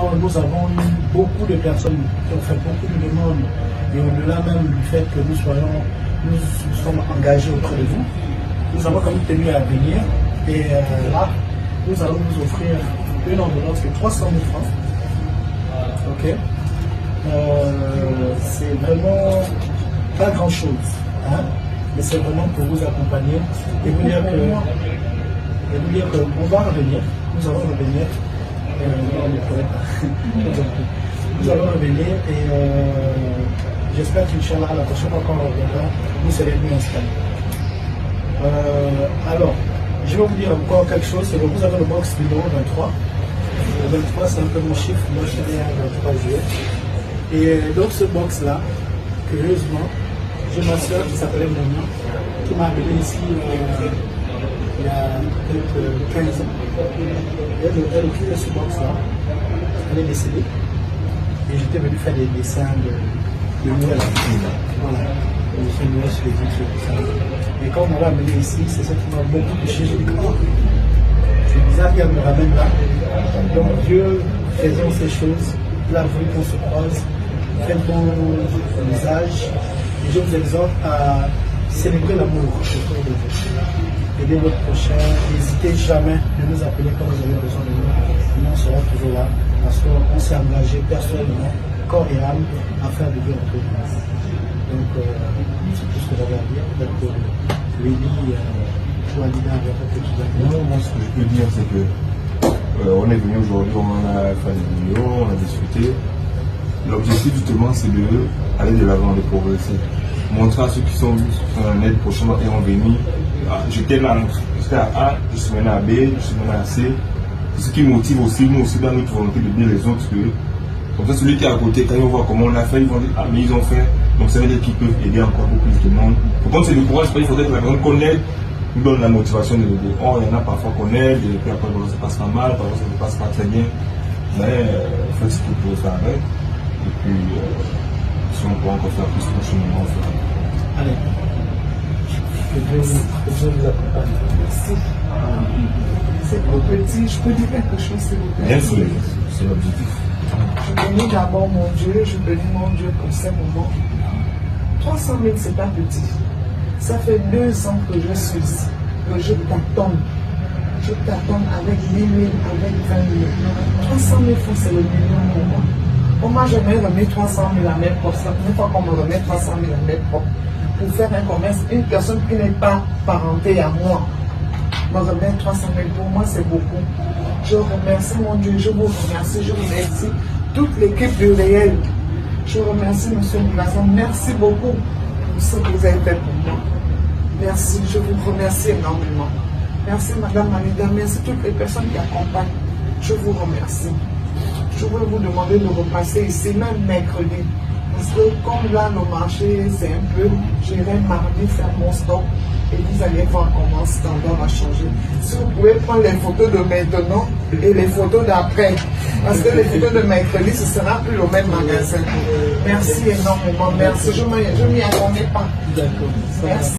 vraiment, nous avons eu beaucoup de personnes qui ont fait beaucoup de demandes. Et au-delà même du fait que nous sommes engagés auprès de vous, nous avons quand même tenu à venir. Et là, nous allons vous offrir une enveloppe de 300 000 francs. Ok. C'est vraiment pas grand-chose, hein? Mais c'est vraiment pour vous accompagner et vous dire qu'on va revenir. Nous allons revenir. Nous allons revenir et j'espère qu'Inch'Allah, la prochaine fois qu'on reviendra, nous serons mieux installés. Alors, je vais vous dire encore quelque chose, c'est que vous avez le box numéro 23. Le 23, c'est un peu mon chiffre, moi je suis né le 23 juillet. Et donc ce box-là, curieusement, j'ai ma soeur qui s'appelait Monia, qui m'a appelé ici il y a peut-être 15 ans. Elle occupait ce box-là, elle est décédée. Et j'étais venu faire des dessins de Noël. Voilà, des dessins de Noël sur les vitres et tout ça. Et quand on m'a amené ici, c'est ça qui m'a beaucoup touché. J'ai dit, oh, c'est bizarre qu'elle me ramène là. Donc Dieu, faisons ces choses, il a voulu qu'on se croise, faites bon usage. Et je vous exhorte à célébrer l'amour autour de vous. Aidez votre prochain, n'hésitez jamais de nous appeler quand vous avez besoin de nous. Nous, on sera toujours là parce qu'on s'est engagé personnellement, corps et âme, à faire du bien autour de nous. Donc, c'est tout ce que j'avais à dire. Peut-être que Lily, Walida avait quelque chose à dire. Non, moi, ce que je peux dire, c'est que on est venu aujourd'hui, on a fait des vidéos, on a discuté. L'objectif, justement, c'est d'aller de l'avant, de progresser. Montrer à ceux qui sont en aide prochainement et ont venu. J'étais là, j'étais à A, je suis maintenant à B, je suis maintenant à C. C'est ce qui motive aussi, nous aussi, dans notre volonté de dire les autres que, comme ça, celui qui est à côté, quand ils vont voir comment on a fait, ils vont dire, ah, mais ils ont fait. Donc, ça veut dire qu'ils peuvent aider encore beaucoup plus de monde. Pour contre, c'est le courage, il faudrait que la personne qu'on aide nous donne la motivation de dire, oh, il y en a parfois qu'on aide, et puis après, ça se passe pas mal, parfois, ça ne se passe pas très bien. Mais, faites ce que vous pouvez faire avec. Et puis, si on peut encore faire plus prochainement, on fera. Allez. Que Dieu vous accompagne. Merci. C'est trop petit. Je peux dire quelque chose, s'il vous plaît? Bien sûr, c'est l'objectif. Je bénis d'abord mon Dieu, je bénis mon Dieu pour ces moments. 300 000, c'est pas petit. Ça fait 2 ans que je suis ici, que je t'attends. Je t'attends avec 10 000, avec 20 000. 300 000 francs, c'est le million pour moi. Pour moi, je me remets 300 000 à mes propres. C'est la première fois qu'on me remet 300 000 à mes propres. Pour faire un commerce, une personne qui n'est pas parentée à moi me remet 300 000. Pour moi, c'est beaucoup. Je remercie mon Dieu, je vous remercie, je remercie toute l'équipe du Réel. Je remercie M. Moulasson. Merci beaucoup pour ce que vous avez fait pour moi. Merci, je vous remercie énormément. Merci Madame Malida, merci toutes les personnes qui accompagnent. Je vous remercie. Je voulais vous demander de repasser ici, même mercredi. Parce que comme là, le marché, c'est un peu, j'irai mardi faire mon stock et vous allez voir comment ce standard va changer. Si vous pouvez prendre les photos de maintenant et les photos d'après, parce que les photos de mercredi, ce ne sera plus le même magasin. Merci énormément, merci. Je ne m'y attendais pas. D'accord. Merci.